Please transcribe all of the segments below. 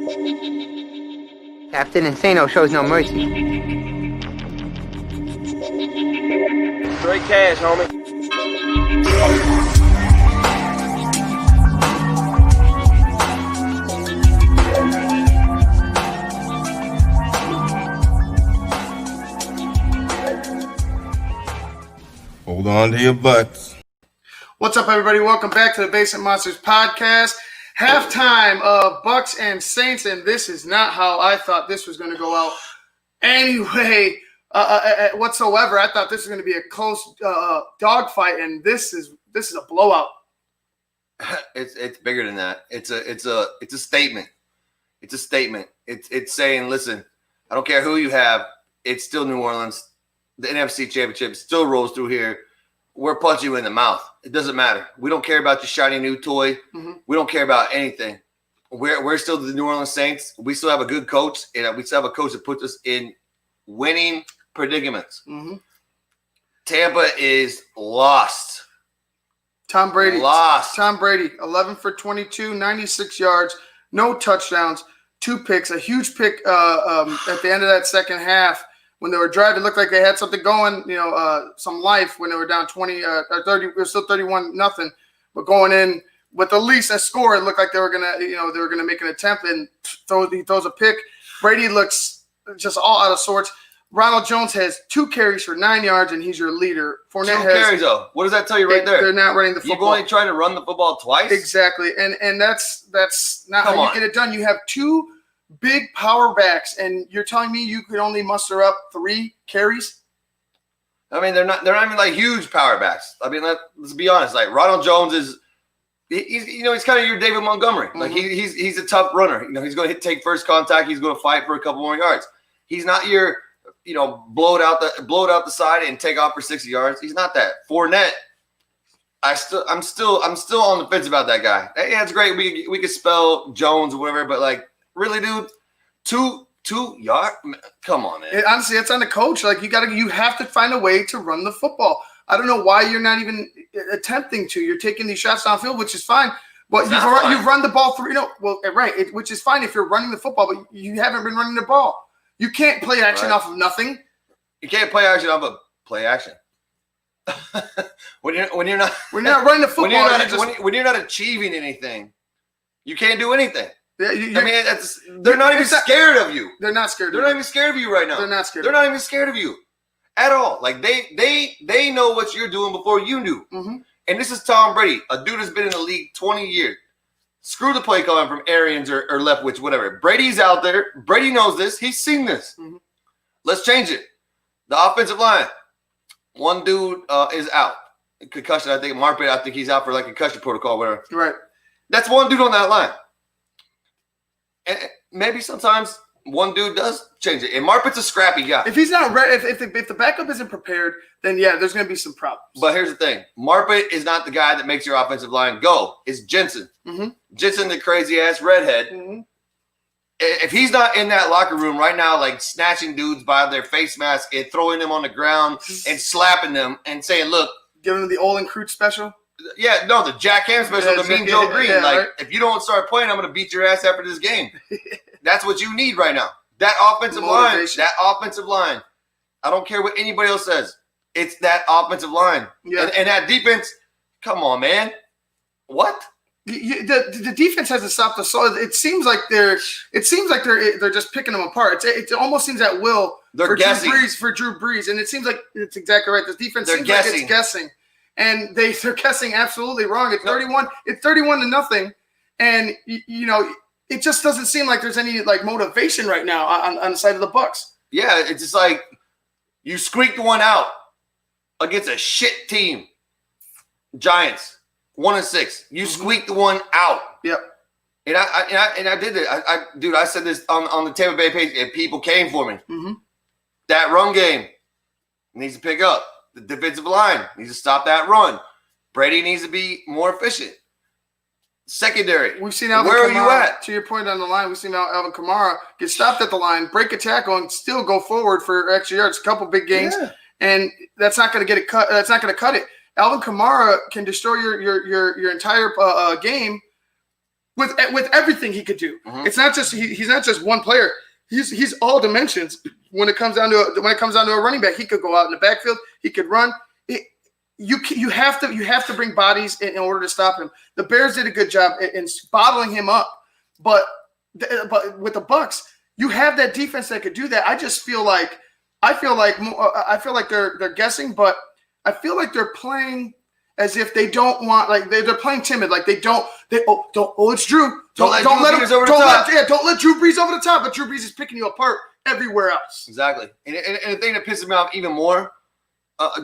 Captain Insano shows no mercy. Straight cash, homie. Hold on to your butts. What's up, everybody? Welcome back to the Basement Monsters podcast. Halftime of BUCS and Saints, and this is not how I thought this was going to go out. Anyway, whatsoever, I thought this was going to be a close dogfight, and this is a blowout. It's bigger than that. It's a statement. It's a statement. It's saying, listen, I don't care who you have. It's still New Orleans. The NFC Championship still rolls through here. We're punching you in the mouth. It doesn't matter. We don't care about your shiny new toy. Mm-hmm. We don't care about anything. We're still the New Orleans Saints. We still have a good coach, and we still have a coach that puts us in winning predicaments. Mm-hmm. Tampa is lost. Tom Brady. Lost. Tom Brady, 11 for 22, 96 yards, no touchdowns, 2 picks, a huge pick at the end of that second half. When they were driving, it looked like they had something going, some life when they were down 20 or 30. It was still 31-0, but going in with at least a score, it looked like they were gonna make an attempt, and he throws a pick. Brady looks just all out of sorts. Ronald Jones has 2 carries for 9 yards, and he's your leader. Fournette 2 has carries, though. What does that tell you right there? They're not running the football. You've only tried to run the football twice? Exactly, and that's not how you get it done. You have 2 big power backs, and you're telling me you could only muster up 3 carries? I mean, they're not even like huge power backs. I mean, let's be honest. Like Ronald Jones he's kind of your David Montgomery. Mm-hmm. Like he's a tough runner. He's going to take first contact. He's going to fight for a couple more yards. He's not your blow it out the side and take off for 60 yards. He's not that. Fournette, I'm still on the fence about that guy. Yeah, it's great. We could spell Jones or whatever, but like. Really, dude? 2 yards? Come on, man. Honestly, it's on the coach. Like you have to find a way to run the football. I don't know why you're not even attempting to. You're taking these shots downfield, which is fine. But you've run the ball through. Right? Which is fine if you're running the football, but you haven't been running the ball. You can't play action off of nothing. You can't play action off of play action. when you're not running the football, when you're not achieving anything, you can't do anything. Yeah, they're not even scared of you. They're not scared. They're not even scared of you right now. They're not scared. They're not even scared of you at all. Like they know what you're doing before you do. Mm-hmm. And this is Tom Brady, a dude that's been in the league 20 years. Screw the play calling from Arians or Leftwich, whatever. Brady's out there. Brady knows this. He's seen this. Mm-hmm. Let's change it. The offensive line. One dude is out. Concussion. I think Marpet. I think he's out for like concussion protocol, whatever. Right. That's one dude on that line. And maybe sometimes one dude does change it. And Marpet's a scrappy guy. If he's not ready, if the backup isn't prepared, then yeah, there's going to be some problems. But here's the thing: Marpet is not the guy that makes your offensive line go. It's Jensen. Mm-hmm. Jensen, the crazy ass redhead. Mm-hmm. If he's not in that locker room right now, like snatching dudes by their face mask and throwing them on the ground and slapping them and saying, "Look," giving them the Olin Crute special. Yeah, no, the Jack Ham special, the Mean Joe Green. If you don't start playing, I'm going to beat your ass after this game. That's what you need right now. That offensive line. I don't care what anybody else says. It's that offensive line. Yeah. And that defense, come on, man. What? The defense hasn't stopped the soul. It seems like they're just picking them apart. It almost seems at will for Drew Brees. And it seems like it's exactly right. The defense seems like it's guessing. And they're guessing absolutely wrong. It's 31. It's 31-0, and it just doesn't seem like there's any like motivation right now on the side of the BUCS. Yeah, it's just like you squeaked one out against a shit team. Giants 1-6. You squeaked one out. Yep. And I did it. I said this on the Tampa Bay page, and people came for me. Mm-hmm. That run game needs to pick up. The defensive line needs to stop that run. Brady needs to be more efficient. Secondary. We've seen Alvin Kamara. Where are you at? To your point on the line, we've seen Alvin Kamara get stopped at the line, break a tackle, and still go forward for extra yards. A couple big gains, and that's not going to get it cut. That's not going to cut it. Alvin Kamara can destroy your entire game with everything he could do. Mhm. It's not just he's not just one player. He's all dimensions. When it comes down to a running back, he could go out in the backfield. He could run. You have to bring bodies in order to stop him. The Bears did a good job in bottling him up, but with the BUCS, you have that defense that could do that. I feel like they're guessing, but I feel like they're playing as if they don't want, like they're playing timid, like it's Drew. Don't let Drew Brees over the top, but Drew Brees is picking you apart everywhere else. Exactly. And the thing that pisses me off even more,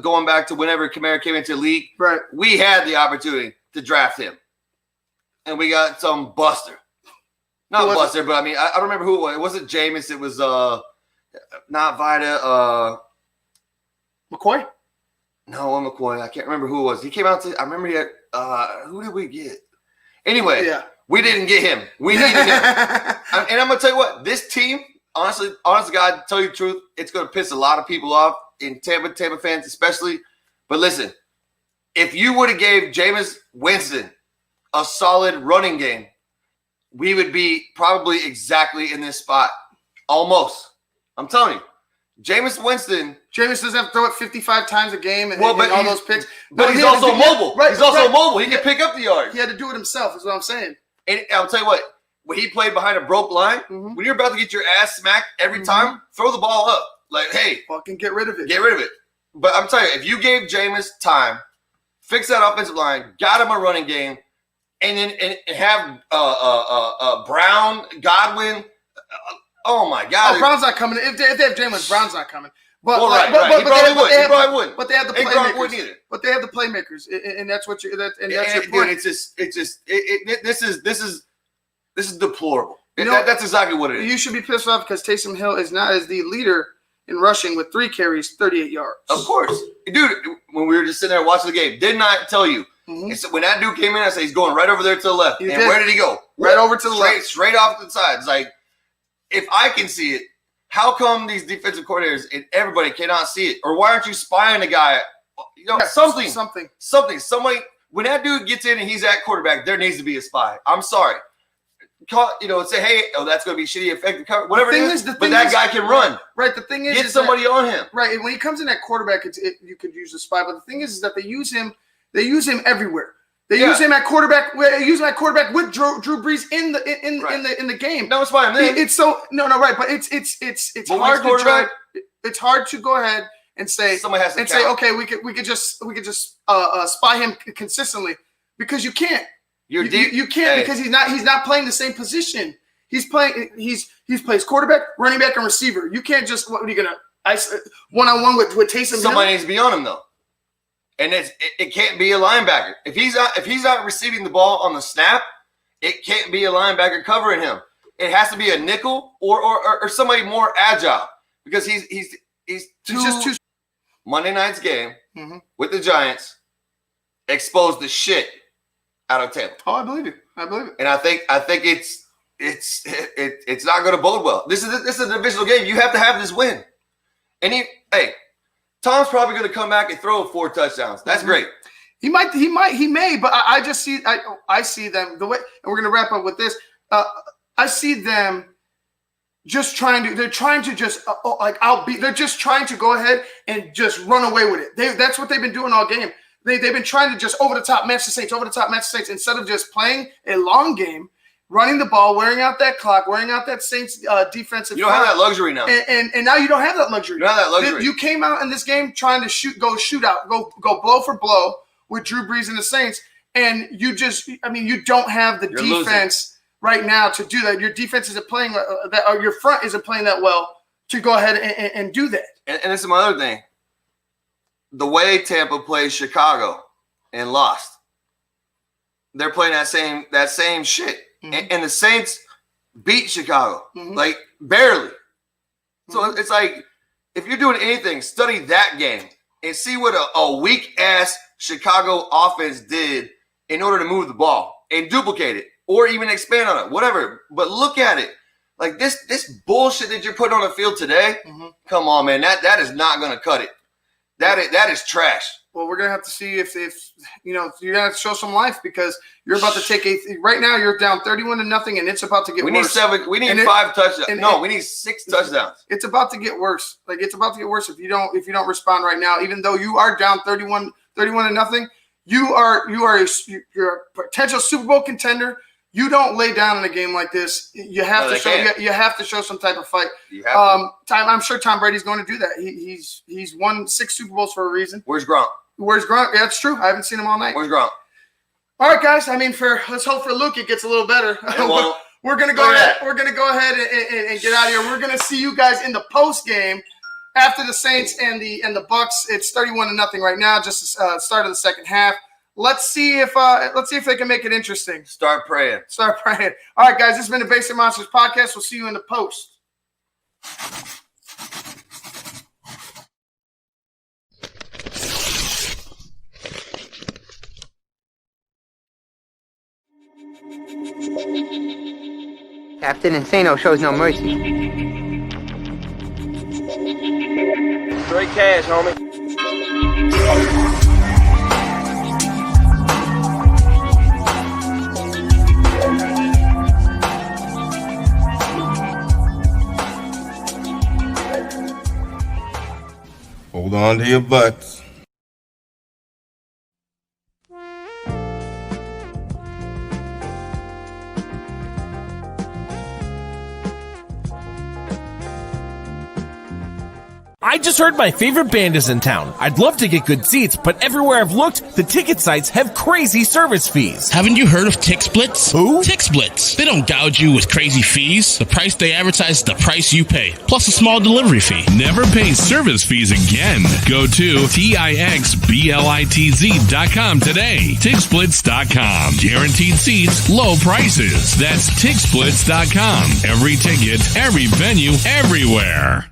going back to whenever Kamara came into the league, right? We had the opportunity to draft him, and we got some buster. Not buster, but I mean, I don't remember who it was. It wasn't Jameis. It was not Vida. McCoy? No, McCoy. I can't remember who it was. He came out to. I remember he had. Who did we get? Anyway, yeah. We didn't get him. We needed him. And I'm gonna tell you what. This team, honest God, tell you the truth, it's gonna piss a lot of people off in Tampa fans especially. But listen, if you would have gave Jameis Winston a solid running game, we would be probably exactly in this spot. Almost. I'm telling you. Jameis doesn't have to throw it 55 times a game and all those picks. But he's also mobile. Right, he's also mobile. He can pick up the yards. He had to do it himself, is what I'm saying. And I'll tell you what, when he played behind a broke line, when you're about to get your ass smacked every time, throw the ball up. Like, hey. Fucking get rid of it. Get rid of it. But I'm telling you, if you gave Jameis time, fix that offensive line, got him a running game, and then have Brown, Godwin. Oh my God! Oh, Brown's not coming. If they have Jameis, Brown's not coming. But right. He probably wouldn't. But they have the playmakers. But they have the playmakers, and that's what you. That's your point. This is deplorable. That's exactly what it is. You should be pissed off because Taysom Hill is the leader in rushing with 3 carries, 38 yards. Of course, dude. When we were just sitting there watching the game, didn't I tell you? So when that dude came in, I said he's going right over there to the left. Where did he go? Right over to the left, straight off to the side. It's like, if I can see it, how come these defensive coordinators and everybody cannot see it? Or why aren't you spying the guy? Something. Somebody. When that dude gets in and he's at quarterback, there needs to be a spy. I'm sorry. Say, hey, that's going to be shitty, effective cover, whatever it is. But that guy can run. Right. The thing is, get somebody on him. Right. And when he comes in at quarterback, you could use a spy. But the thing is that they use him. They use him everywhere. They use him at quarterback. Use him at quarterback with Drew Brees in the game. No, it's fine. It's so right. But it's hard to try. It's hard to go ahead and say somebody has to and say, okay, we could just spy him consistently, because you can't. You can't because he's not playing the same position. He plays quarterback, running back, and receiver. You can't just what are you gonna one-on-one with Taysom? Somebody needs to be on him though. And it can't be a linebacker. If he's not receiving the ball on the snap, it can't be a linebacker covering him. It has to be a nickel or somebody more agile, because he's too. Monday night's game with the Giants exposed the shit out of Tampa. Oh, I believe it. And I think it's not going to bode well. This is a divisional game. You have to have this win. And Tom's probably going to come back and throw 4 touchdowns. That's great. He may, but I see them the way, and we're going to wrap up with this. I see them just they're trying to go ahead and just run away with it. That's what they've been doing all game. They've been trying to just over the top match the Saints, instead of just playing a long game, running the ball, wearing out that clock, wearing out that Saints defensive. You don't have that luxury now. And now you don't have that luxury. You don't have that luxury. You came out in this game trying to shootout, go blow for blow with Drew Brees and the Saints, and you don't have the defense right now to do that. Your defense isn't playing that, or your front isn't playing that well to go ahead and do that. And this is my other thing. The way Tampa plays Chicago and lost, they're playing that same shit. And the Saints beat Chicago, like barely. So it's like, if you're doing anything, study that game and see what a weak-ass Chicago offense did in order to move the ball and duplicate it or even expand on it, whatever. But look at it. Like this bullshit that you're putting on the field today, come on, man. That is not going to cut it. That is trash. Well, we're gonna have to see if you know, you're gonna have to show some life, because you're about to take right now you're down 31-0, and it's about to get worse. We need 5 touchdowns. We need 6 touchdowns. It's about to get worse. Like, it's about to get worse if you don't respond right now. Even though you are down 31-0, you're a potential Super Bowl contender. You don't lay down in a game like this. You have to show some type of fight. I'm sure Tom Brady's going to do that. He's won 6 Super Bowls for a reason. Where's Gronk? Yeah, that's true. I haven't seen him all night. Where's Gronk? All right, guys. I mean, let's hope for Luke it gets a little better. We're gonna go ahead. We're gonna go ahead and get out of here. We're gonna see you guys in the post game after the Saints and the BUCS. It's 31-0 right now. Just the start of the second half. Let's see if they can make it interesting. Start praying. All right, guys. This has been the Basic Monsters podcast. We'll see you in the post. Captain Insano shows no mercy. Straight cash, homie. Hold on to your butts. I just heard my favorite band is in town. I'd love to get good seats, but everywhere I've looked, the ticket sites have crazy service fees. Haven't you heard of TixSplits? Who? TixSplits. They don't gouge you with crazy fees. The price they advertise is the price you pay, plus a small delivery fee. Never pay service fees again. Go to TixSplits.com today. TixSplits.com. Guaranteed seats, low prices. That's TixSplits.com. Every ticket, every venue, everywhere.